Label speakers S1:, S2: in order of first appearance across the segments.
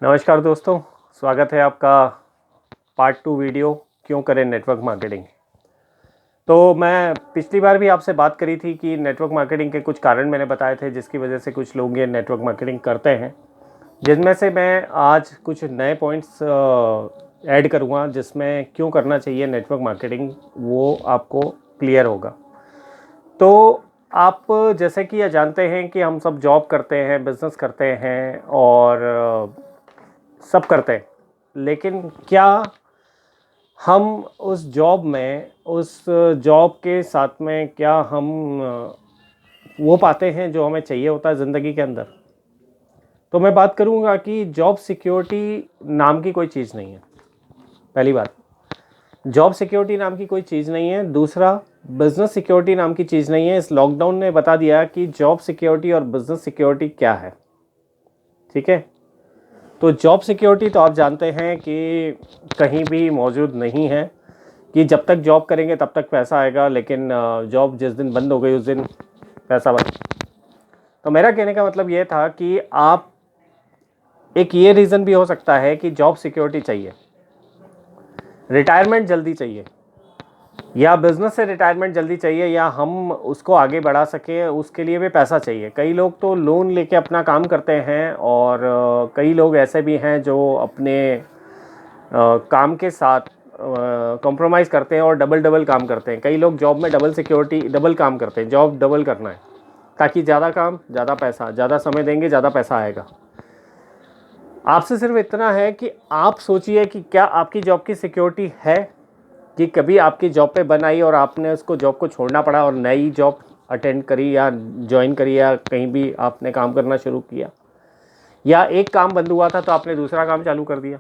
S1: नमस्कार दोस्तों, स्वागत है आपका पार्ट 2 वीडियो क्यों करें नेटवर्क मार्केटिंग। तो मैं पिछली बार भी आपसे बात करी थी कि नेटवर्क मार्केटिंग के कुछ कारण मैंने बताए थे जिसकी वजह से कुछ लोग ये नेटवर्क मार्केटिंग करते हैं, जिनमें से मैं आज कुछ नए पॉइंट्स ऐड करूँगा जिसमें क्यों करना चाहिए नेटवर्क मार्केटिंग वो आपको क्लियर होगा। तो आप जैसे कि ये जानते हैं कि हम सब जॉब करते हैं, बिज़नेस करते हैं और सब करते हैं, लेकिन क्या हम उस जॉब में उस जॉब के साथ में क्या हम वो पाते हैं जो हमें चाहिए होता है ज़िंदगी के अंदर। तो मैं बात करूँगा कि जॉब सिक्योरिटी नाम की कोई चीज़ नहीं है। पहली बात, जॉब सिक्योरिटी नाम की कोई चीज़ नहीं है। दूसरा, बिज़नेस सिक्योरिटी नाम की चीज़ नहीं है। इस लॉकडाउन ने बता दिया कि जॉब सिक्योरिटी और बिज़नेस सिक्योरिटी क्या है। ठीक है, तो जॉब सिक्योरिटी तो आप जानते हैं कि कहीं भी मौजूद नहीं है कि जब तक जॉब करेंगे तब तक पैसा आएगा, लेकिन जॉब जिस दिन बंद हो गई उस दिन पैसा बंद। तो मेरा कहने का मतलब ये था कि आप एक ये रीज़न भी हो सकता है कि जॉब सिक्योरिटी चाहिए, रिटायरमेंट जल्दी चाहिए, या बिज़नेस से रिटायरमेंट जल्दी चाहिए, या हम उसको आगे बढ़ा सकें उसके लिए भी पैसा चाहिए। कई लोग तो लोन लेके अपना काम करते हैं और कई लोग ऐसे भी हैं जो अपने काम के साथ कॉम्प्रोमाइज़ करते हैं और डबल डबल काम करते हैं। कई लोग जॉब में डबल सिक्योरिटी डबल काम करते हैं, जॉब डबल करना है ताकि ज़्यादा काम ज़्यादा पैसा, ज़्यादा समय देंगे ज़्यादा पैसा आएगा। आपसे सिर्फ इतना है कि आप सोचिए कि क्या आपकी जॉब की सिक्योरिटी है कि कभी आपकी जॉब पे बन आई और आपने उसको जॉब को छोड़ना पड़ा और नई जॉब अटेंड करी या ज्वाइन करी या कहीं भी आपने काम करना शुरू किया, या एक काम बंद हुआ था तो आपने दूसरा काम चालू कर दिया।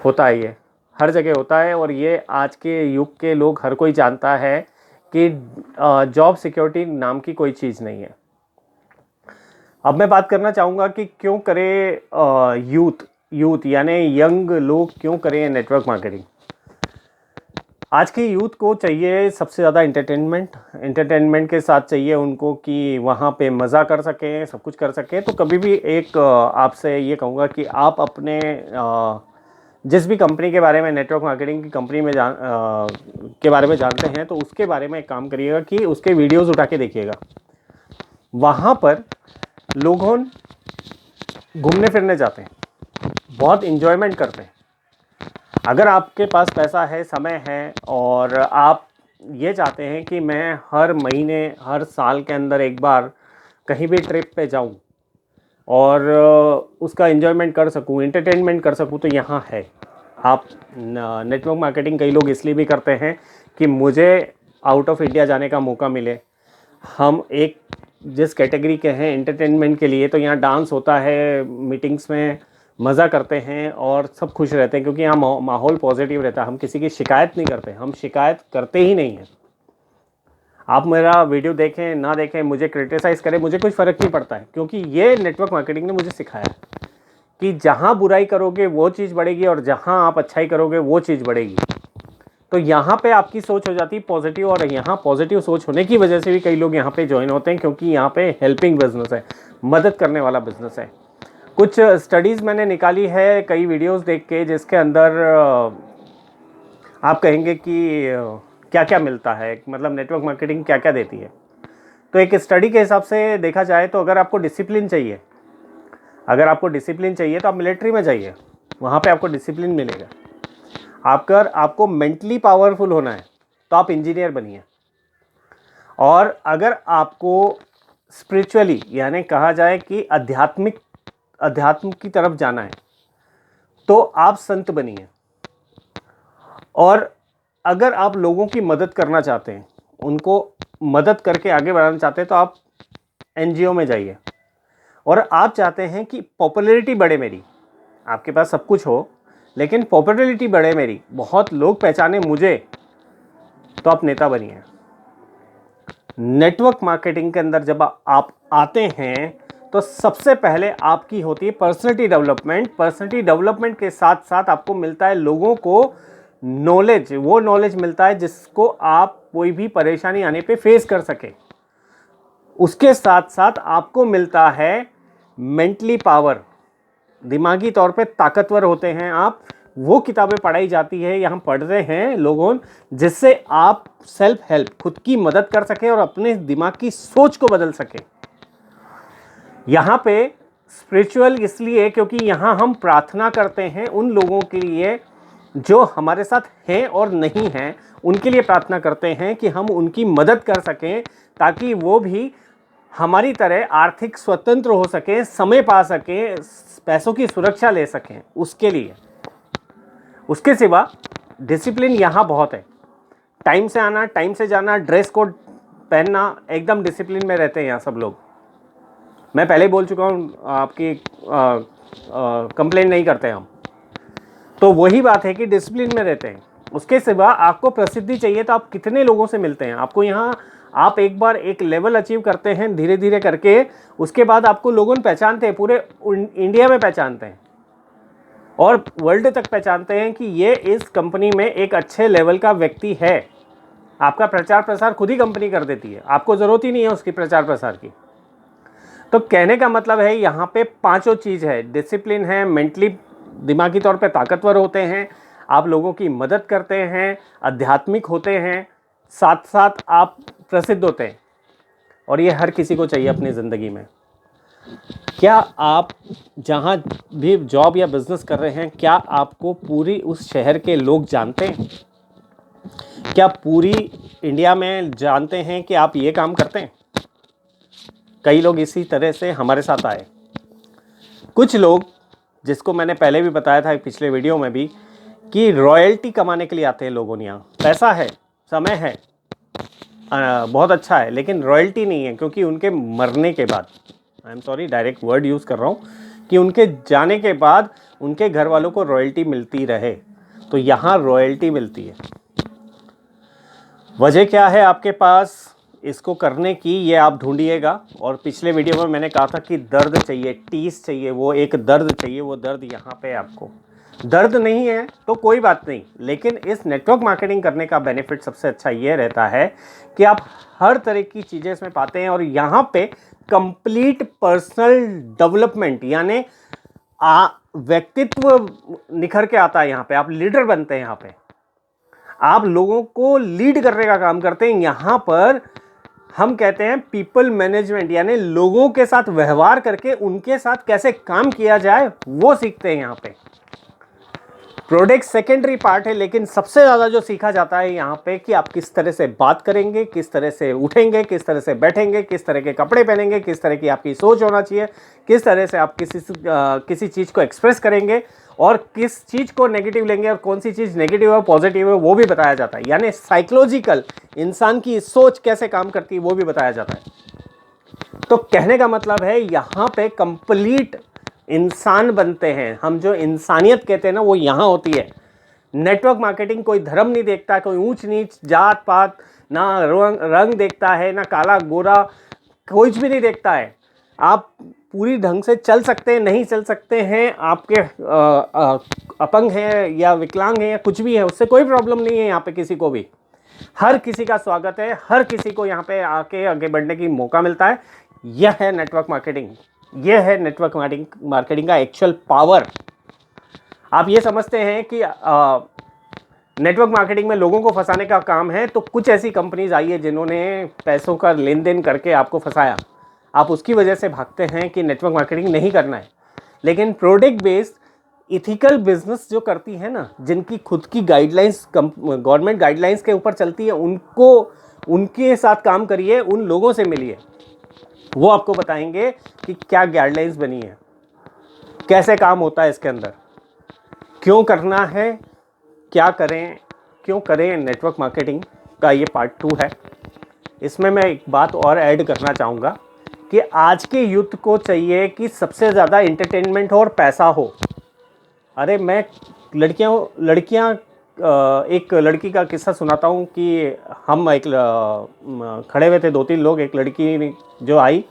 S1: होता है, ये हर जगह होता है और ये आज के युग के लोग हर कोई जानता है कि जॉब सिक्योरिटी नाम की कोई चीज़ नहीं है। अब मैं बात करना चाहूँगा कि क्यों करें यूथ यानी यंग लोग क्यों करें नेटवर्क मार्केटिंग। आज के यूथ को चाहिए सबसे ज़्यादा एंटरटेनमेंट के साथ चाहिए उनको कि वहाँ पे मज़ा कर सकें, सब कुछ कर सकें। तो कभी भी एक आपसे ये कहूँगा कि आप अपने जिस भी कंपनी के बारे में, नेटवर्क मार्केटिंग की कंपनी में के बारे में जानते हैं, तो उसके बारे में एक काम करिएगा कि उसके वीडियोज़ उठा के देखिएगा। वहाँ पर लोगों घूमने फिरने जाते हैं, बहुत इन्जॉयमेंट करते हैं। अगर आपके पास पैसा है, समय है और आप ये चाहते हैं कि मैं हर महीने हर साल के अंदर एक बार कहीं भी ट्रिप पे जाऊं और उसका एंजॉयमेंट कर सकूं, एंटरटेनमेंट कर सकूं, तो यहाँ है। आप नेटवर्क मार्केटिंग कई लोग इसलिए भी करते हैं कि मुझे आउट ऑफ इंडिया जाने का मौका मिले। हम एक जिस कैटेगरी के हैं एंटरटेनमेंट के लिए, तो यहाँ डांस होता है, मीटिंग्स में मज़ा करते हैं और सब खुश रहते हैं क्योंकि यहाँ माहौल पॉजिटिव रहता है। हम किसी की शिकायत नहीं करते, हम शिकायत करते ही नहीं हैं। आप मेरा वीडियो देखें ना देखें, मुझे क्रिटिसाइज़ करें, मुझे कुछ फ़र्क नहीं पड़ता है, क्योंकि ये नेटवर्क मार्केटिंग ने मुझे सिखाया कि जहाँ बुराई करोगे वो चीज़ बढ़ेगी और जहाँ आप अच्छाई करोगे वो चीज़ बढ़ेगी। तो यहाँ पे आपकी सोच हो जाती है पॉजिटिव, और यहाँ पॉजिटिव सोच होने की वजह से भी कई लोग यहाँ पे ज्वाइन होते हैं, क्योंकि यहाँ पे हेल्पिंग बिजनेस है, मदद करने वाला बिजनेस है। कुछ स्टडीज़ मैंने निकाली है कई वीडियोस देख के, जिसके अंदर आप कहेंगे कि क्या क्या मिलता है, मतलब नेटवर्क मार्केटिंग क्या क्या देती है। तो एक स्टडी के हिसाब से देखा जाए तो अगर आपको डिसिप्लिन चाहिए, तो आप मिलिट्री में जाइए, वहाँ पे आपको डिसिप्लिन मिलेगा। आपको मेंटली पावरफुल होना है तो आप इंजीनियर बनिए, और अगर आपको स्पिरिचुअली यानी कहा जाए कि अध्यात्म की तरफ जाना है तो आप संत बनिए, और अगर आप लोगों की मदद करना चाहते हैं, उनको मदद करके आगे बढ़ाना चाहते हैं, तो आप एनजीओ में जाइए। और आप चाहते हैं कि पॉपुलैरिटी बढ़े मेरी, आपके पास सब कुछ हो लेकिन पॉपुलैरिटी बढ़े मेरी, बहुत लोग पहचाने मुझे, तो आप नेता बनिए। नेटवर्क मार्केटिंग के अंदर जब आप आते हैं तो सबसे पहले आपकी होती है पर्सनैलिटी डेवलपमेंट। पर्सनैलिटी डेवलपमेंट के साथ साथ आपको मिलता है लोगों को नॉलेज, वो नॉलेज मिलता है जिसको आप कोई भी परेशानी आने पे फेस कर सके। उसके साथ साथ आपको मिलता है मेंटली पावर, दिमागी तौर पे ताकतवर होते हैं आप, वो किताबें पढ़ाई जाती है, यहाँ पढ़ रहे हैं लोगों, जिससे आप सेल्फ हेल्प, खुद की मदद कर सकें और अपने दिमाग की सोच को बदल सकें। यहाँ पे स्पिरिचुअल इसलिए क्योंकि यहाँ हम प्रार्थना करते हैं उन लोगों के लिए जो हमारे साथ हैं और नहीं हैं, उनके लिए प्रार्थना करते हैं कि हम उनकी मदद कर सकें, ताकि वो भी हमारी तरह आर्थिक स्वतंत्र हो सकें, समय पा सकें, पैसों की सुरक्षा ले सकें, उसके लिए। उसके सिवा डिसिप्लिन यहाँ बहुत है। टाइम से आना, टाइम से जाना, ड्रेस कोड पहनना, एकदम डिसिप्लिन में रहते हैं यहाँ सब लोग। मैं पहले बोल चुका हूँ, आपकी कंप्लेंट नहीं करते हम। तो वही बात है कि डिसिप्लिन में रहते हैं। उसके सिवा आपको प्रसिद्धि चाहिए तो आप कितने लोगों से मिलते हैं, आपको यहाँ आप एक बार एक लेवल अचीव करते हैं धीरे धीरे करके, उसके बाद आपको लोगों पहचानते हैं, पूरे इंडिया में पहचानते हैं और वर्ल्ड तक पहचानते हैं कि ये इस कंपनी में एक अच्छे लेवल का व्यक्ति है। आपका प्रचार प्रसार खुद ही कंपनी कर देती है, आपको ज़रूरत ही नहीं है उसकी प्रचार प्रसार की। तो कहने का मतलब है यहाँ पे पांचों चीज़ है, डिसिप्लिन है, मेंटली दिमागी तौर पे ताकतवर होते हैं, आप लोगों की मदद करते हैं, आध्यात्मिक होते हैं, साथ साथ आप प्रसिद्ध होते हैं। और ये हर किसी को चाहिए अपनी ज़िंदगी में। क्या आप जहाँ भी जॉब या बिजनेस कर रहे हैं, क्या आपको पूरी उस शहर के लोग जानते हैं? क्या पूरी इंडिया में जानते हैं कि आप ये काम करते हैं? कई लोग इसी तरह से हमारे साथ आए। कुछ लोग, जिसको मैंने पहले भी बताया था पिछले वीडियो में भी, कि रॉयल्टी कमाने के लिए आते हैं लोगों ने। यहाँ पैसा है, समय है, बहुत अच्छा है, लेकिन रॉयल्टी नहीं है, क्योंकि उनके मरने के बाद, I am sorry direct word use कर रहा हूँ, कि उनके जाने के बाद उनके घर वालों को रॉयल्टी मिलती रहे। तो यहाँ रॉयल्टी मिलती है। वजह क्या है आपके पास इसको करने की, ये आप ढूंढिएगा। और पिछले वीडियो में मैंने कहा था कि दर्द चाहिए, टीस चाहिए, वो एक दर्द चाहिए, वो दर्द यहाँ पे आपको। दर्द नहीं है तो कोई बात नहीं, लेकिन इस नेटवर्क मार्केटिंग करने का बेनिफिट सबसे अच्छा ये रहता है कि आप हर तरह की चीज़ें इसमें पाते हैं। और यहाँ पे कंप्लीट पर्सनल डेवलपमेंट, यानी व्यक्तित्व निखर के आता है। यहाँ पे आप लीडर बनते हैं, यहाँ पे आप लोगों को लीड करने का काम करते हैं। यहाँ पर हम कहते हैं पीपल मैनेजमेंट, यानी लोगों के साथ व्यवहार करके उनके साथ कैसे काम किया जाए वो सीखते हैं। यहाँ पे प्रोडक्ट सेकेंडरी पार्ट है, लेकिन सबसे ज़्यादा जो सीखा जाता है यहाँ पे कि आप किस तरह से बात करेंगे, किस तरह से उठेंगे, किस तरह से बैठेंगे, किस तरह के कपड़े पहनेंगे, किस तरह की आपकी सोच होना चाहिए, किस तरह से आप किसी चीज़ को एक्सप्रेस करेंगे और किस चीज़ को नेगेटिव लेंगे और कौन सी चीज़ नेगेटिव है पॉजिटिव है वो भी बताया जाता है। यानी साइकोलॉजिकल इंसान की सोच कैसे काम करती है वो भी बताया जाता है। तो कहने का मतलब है यहाँ पे कंप्लीट इंसान बनते हैं हम। जो इंसानियत कहते हैं ना, वो यहाँ होती है। नेटवर्क मार्केटिंग कोई धर्म नहीं देखता, कोई ऊंच नीच जात पात, ना रंग देखता है, ना काला गोरा, कुछ भी नहीं देखता है। आप पूरी ढंग से चल सकते हैं, नहीं चल सकते हैं, आपके अपंग हैं या विकलांग हैं या कुछ भी है, उससे कोई प्रॉब्लम नहीं है। यहाँ पे किसी को भी, हर किसी का स्वागत है, हर किसी को यहाँ पे आके आगे बढ़ने की मौका मिलता है। यह है नेटवर्क मार्केटिंग, यह है नेटवर्क मार्केटिंग का एक्चुअल पावर। आप ये समझते हैं कि नेटवर्क मार्केटिंग में लोगों को फंसाने का काम है, तो कुछ ऐसी कंपनीज आई है जिन्होंने पैसों का लेन देन करके आपको फंसाया। आप उसकी वजह से भागते हैं कि नेटवर्क मार्केटिंग नहीं करना है। लेकिन प्रोडक्ट बेस्ड इथिकल बिजनेस जो करती है ना, जिनकी खुद की गाइडलाइंस गवर्नमेंट गाइडलाइंस के ऊपर चलती है, उनके साथ काम करिए, उन लोगों से मिलिए, वो आपको बताएंगे कि क्या गाइडलाइंस बनी है, कैसे काम होता है इसके अंदर, क्यों करना है, क्या करें, क्यों करें। नेटवर्क मार्केटिंग का ये पार्ट 2 है। इसमें मैं एक बात और ऐड करना चाहूँगा कि आज के यूथ को चाहिए कि सबसे ज़्यादा एंटरटेनमेंट हो और पैसा हो। अरे मैं लड़कियाँ एक लड़की का किस्सा सुनाता हूँ कि हम एक खड़े हुए थे 2-3 लोग, एक लड़की जो आई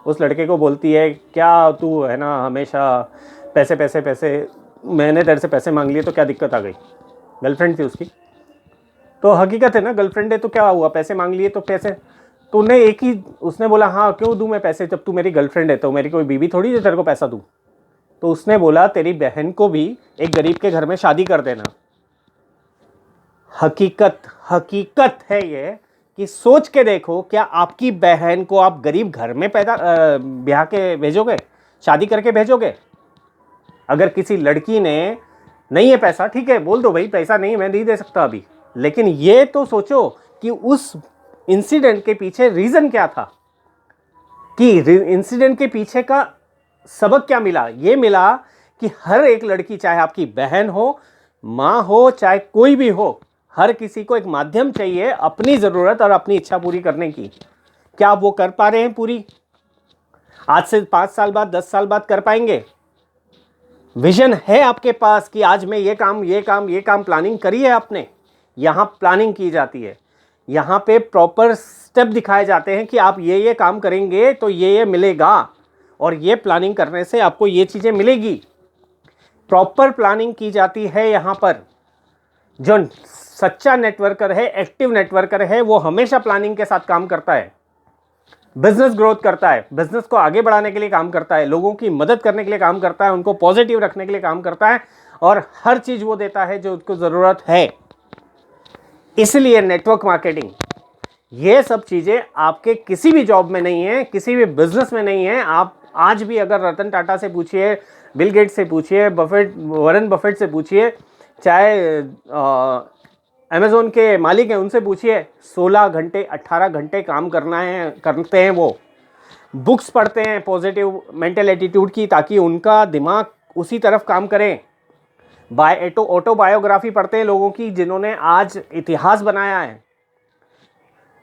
S1: उस लड़के को बोलती है, क्या तू है ना हमेशा पैसे पैसे पैसे, मैंने तेरे से पैसे मांग लिए तो क्या दिक्कत आ गई। गर्लफ्रेंड थी उसकी, तो हकीकत है ना, गर्लफ्रेंड है तो क्या हुआ, पैसे मांग लिए तो पैसे, तो उसने बोला हाँ क्यों दूँ मैं पैसे, जब तू मेरी गर्लफ्रेंड है तो मेरी कोई बीवी थोड़ी जो तेरे को पैसा दूँ। तो उसने बोला तेरी बहन को भी एक गरीब के घर में शादी कर देना। हकीकत है ये कि सोच के देखो, क्या आपकी बहन को आप गरीब घर में पैदा ब्याह के भेजोगे, शादी करके भेजोगे? अगर किसी लड़की ने नहीं है पैसा, ठीक है, बोल दो भाई पैसा नहीं, मैं नहीं दे सकता अभी, लेकिन ये तो सोचो कि उस इंसिडेंट के पीछे रीजन क्या था, कि इंसिडेंट के पीछे का सबक क्या मिला। ये मिला कि हर एक लड़की, चाहे आपकी बहन हो, माँ हो, चाहे कोई भी हो, हर किसी को एक माध्यम चाहिए अपनी ज़रूरत और अपनी इच्छा पूरी करने की। क्या आप वो कर पा रहे हैं पूरी? आज से 5 साल बाद, 10 साल बाद कर पाएंगे? विजन है आपके पास कि आज मैं ये काम प्लानिंग करी है आपने? यहाँ प्लानिंग की जाती है, यहाँ पे प्रॉपर स्टेप दिखाए जाते हैं कि आप ये काम करेंगे तो ये मिलेगा, और ये प्लानिंग करने से आपको ये चीज़ें मिलेगी। प्रॉपर प्लानिंग की जाती है यहाँ पर। जो सच्चा नेटवर्कर है, एक्टिव नेटवर्कर है, वो हमेशा प्लानिंग के साथ काम करता है, बिजनेस ग्रोथ करता है, बिजनेस को आगे बढ़ाने के लिए काम करता है, लोगों की मदद करने के लिए काम करता है, उनको पॉजिटिव रखने के लिए काम करता है, और हर चीज़ वो देता है जो उसको ज़रूरत है। इसलिए नेटवर्क मार्केटिंग, ये सब चीज़ें आपके किसी भी जॉब में नहीं है, किसी भी बिजनेस में नहीं है। आप आज भी अगर रतन टाटा से पूछिए, बिल गेट्स से पूछिए, वॉरेन बफेट से पूछिए, चाहे अमेज़ॉन के मालिक हैं उनसे पूछिए, 16 घंटे 18 घंटे काम करते हैं। वो बुक्स पढ़ते हैं पॉजिटिव मेंटल एटीट्यूड की, ताकि उनका दिमाग उसी तरफ काम करे। ऑटोबायोग्राफी पढ़ते हैं लोगों की जिन्होंने आज इतिहास बनाया है।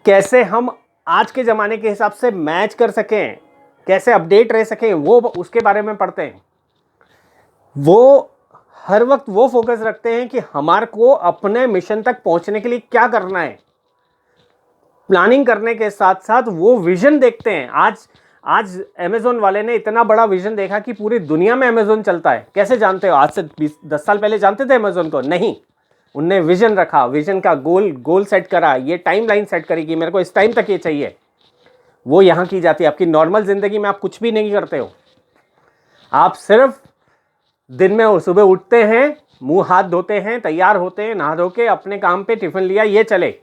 S1: कैसे हम आज के ज़माने के हिसाब से मैच कर सकें, कैसे अपडेट रह सकें, वो उसके बारे में पढ़ते हैं। वो हर वक्त वो फोकस रखते हैं कि हमारे को अपने मिशन तक पहुंचने के लिए क्या करना है। प्लानिंग करने के साथ साथ वो विजन देखते हैं। आज अमेज़ॉन वाले ने इतना बड़ा विजन देखा कि पूरी दुनिया में अमेज़ॉन चलता है। कैसे जानते हो? आज से 10 साल पहले जानते थे अमेज़ॉन को? नहीं। उनने विजन रखा, विजन का गोल सेट करा, ये टाइमलाइन सेट करी कि मेरे को इस टाइम तक ये चाहिए। वो यहाँ की जाती है। आपकी नॉर्मल ज़िंदगी में आप कुछ भी नहीं करते हो। आप सिर्फ दिन में सुबह उठते हैं, मुंह हाथ धोते हैं, तैयार होते हैं, नहा धो के अपने काम पे टिफिन लिया, ये चले।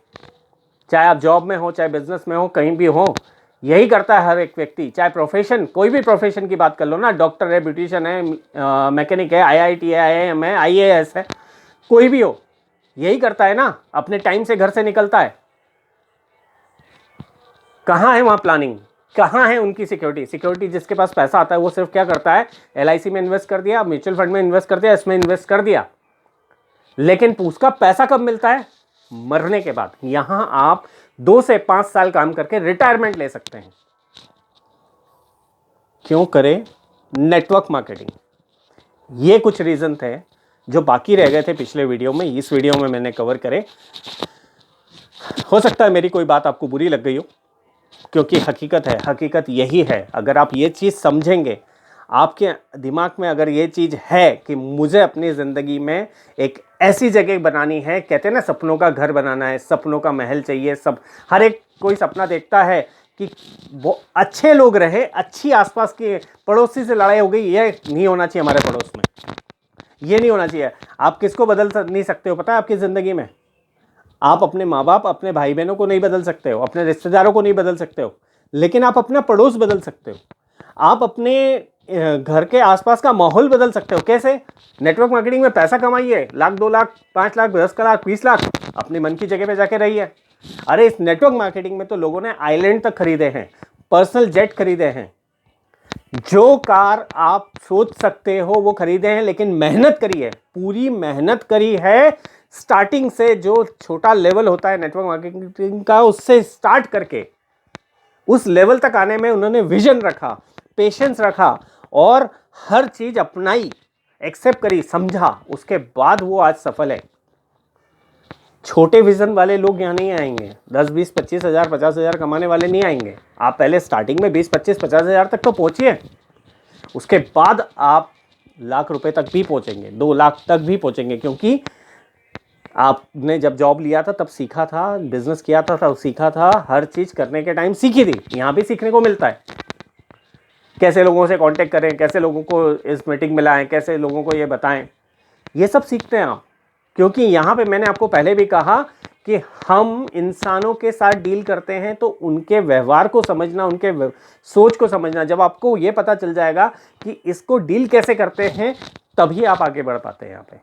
S1: चाहे आप जॉब में हो, चाहे बिजनेस में हो, कहीं भी हो, यही करता है हर एक व्यक्ति। चाहे प्रोफेशन, कोई भी प्रोफेशन की बात कर लो ना, डॉक्टर है, ब्यूटिशियन है, मैकेनिक है, IIT है, IIM है, IAS है, कोई भी हो, यही करता है ना, अपने टाइम से घर से निकलता है। कहाँ है वहाँ प्लानिंग? कहाँ है उनकी सिक्योरिटी? जिसके पास पैसा आता है वो सिर्फ क्या करता है, LIC में इन्वेस्ट कर दिया, म्यूचुअल फंड में इन्वेस्ट कर दिया, इसमें इन्वेस्ट कर दिया। लेकिन उसका पैसा कब मिलता है? मरने के बाद। यहां आप 2 से 5 साल काम करके रिटायरमेंट ले सकते हैं। क्यों करें नेटवर्क मार्केटिंग? ये कुछ रीजन थे जो बाकी रह गए थे पिछले वीडियो में, इस वीडियो में मैंने कवर करे। हो सकता है मेरी कोई बात आपको बुरी लग गई हो, क्योंकि हकीकत यही है। अगर आप ये चीज़ समझेंगे, आपके दिमाग में अगर ये चीज़ है कि मुझे अपनी ज़िंदगी में एक ऐसी जगह बनानी है, कहते हैं ना सपनों का घर बनाना है, सपनों का महल चाहिए। सब हर एक कोई सपना देखता है कि वो अच्छे लोग रहे, अच्छी आसपास के पड़ोसी से लड़ाई हो गई, ये नहीं होना चाहिए हमारे पड़ोस में, ये नहीं होना चाहिए। आप किसको बदल नहीं सकते हो पता है? आपकी ज़िंदगी में आप अपने माँ बाप, अपने भाई बहनों को नहीं बदल सकते हो, अपने रिश्तेदारों को नहीं बदल सकते हो, लेकिन आप अपना पड़ोस बदल सकते हो। आप अपने घर के आसपास का माहौल बदल सकते हो। कैसे? नेटवर्क मार्केटिंग में पैसा कमाइए, लाख, 2 लाख, 5 लाख, 10 लाख, 20 लाख, अपनी मन की जगह पे जाके रहिए। अरे इस नेटवर्क मार्केटिंग में तो लोगों ने आइलैंड तक खरीदे हैं, पर्सनल जेट खरीदे हैं, जो कार आप सोच सकते हो वो खरीदे हैं, लेकिन मेहनत करी है, पूरी मेहनत करी है। स्टार्टिंग से जो छोटा लेवल होता है नेटवर्क मार्केटिंग का, उससे स्टार्ट करके उस लेवल तक आने में उन्होंने विजन रखा, पेशेंस रखा और हर चीज अपनाई, एक्सेप्ट करी, समझा, उसके बाद वो आज सफल है। छोटे विजन वाले लोग यहाँ नहीं आएंगे। 10, 20, 25 हज़ार, 50 हज़ार कमाने वाले नहीं आएंगे। आप पहले स्टार्टिंग में 20, 25, 50 हज़ार तक तो पहुंचिए, उसके बाद आप लाख रुपए तक भी पहुंचेंगे, 2 लाख तक भी पहुंचेंगे। क्योंकि आपने जब जॉब लिया था तब सीखा था, बिजनेस किया था तब सीखा था, हर चीज करने के टाइम सीखी थी। यहाँ भी सीखने को मिलता है। कैसे लोगों से कांटेक्ट करें, कैसे लोगों को इस मीटिंग में लाएं, कैसे लोगों को ये बताएं, ये सब सीखते हैं आप। क्योंकि यहाँ पे मैंने आपको पहले भी कहा कि हम इंसानों के साथ डील करते हैं तो उनके व्यवहार को समझना, उनके सोच को समझना, जब आपको ये पता चल जाएगा कि इसको डील कैसे करते हैं, तभी आप आगे बढ़ पाते हैं यहाँ पे।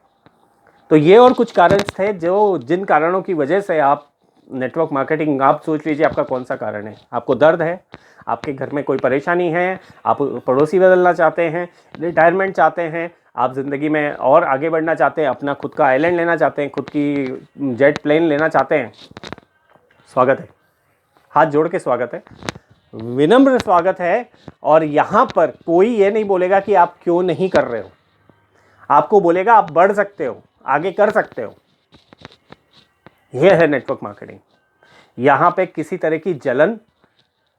S1: तो ये और कुछ कारण थे जो जिन कारणों की वजह से आप नेटवर्क मार्केटिंग, आप सोच लीजिए आपका कौन सा कारण है। आपको दर्द है, आपके घर में कोई परेशानी है, आप पड़ोसी बदलना चाहते हैं, रिटायरमेंट चाहते हैं, आप ज़िंदगी में और आगे बढ़ना चाहते हैं, अपना खुद का आइलैंड लेना चाहते हैं, खुद की जेट प्लेन लेना चाहते हैं, स्वागत है, हाथ जोड़ के स्वागत है, विनम्र स्वागत है। और यहाँ पर कोई ये नहीं बोलेगा कि आप क्यों नहीं कर रहे हो, आपको बोलेगा आप बढ़ सकते हो, आगे कर सकते हो। यह है नेटवर्क मार्केटिंग। यहाँ पे किसी तरह की जलन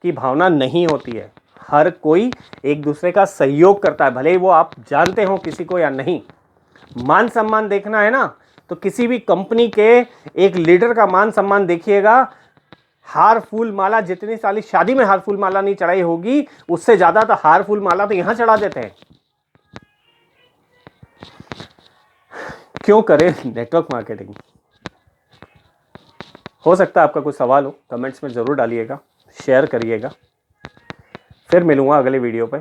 S1: की भावना नहीं होती है, हर कोई एक दूसरे का सहयोग करता है, भले ही वो आप जानते हो किसी को या नहीं। मान सम्मान देखना है ना, तो किसी भी कंपनी के एक लीडर का मान सम्मान देखिएगा, हार फूल माला, जितनी साली शादी में हार फूल माला नहीं चढ़ाई होगी, उससे ज्यादा तो हार फूल माला तो यहां चढ़ा देते हैं। क्यों करें नेटवर्क मार्केटिंग? हो सकता है आपका कुछ सवाल हो, कमेंट्स में ज़रूर डालिएगा, शेयर करिएगा। फिर मिलूंगा अगले वीडियो पे,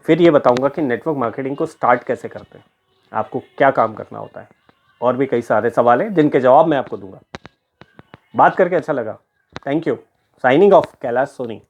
S1: फिर ये बताऊंगा कि नेटवर्क मार्केटिंग को स्टार्ट कैसे करते हैं, आपको क्या काम करना होता है, और भी कई सारे सवाल हैं जिनके जवाब मैं आपको दूंगा। बात करके अच्छा लगा। Thank you. Signing off, Kailash Soni.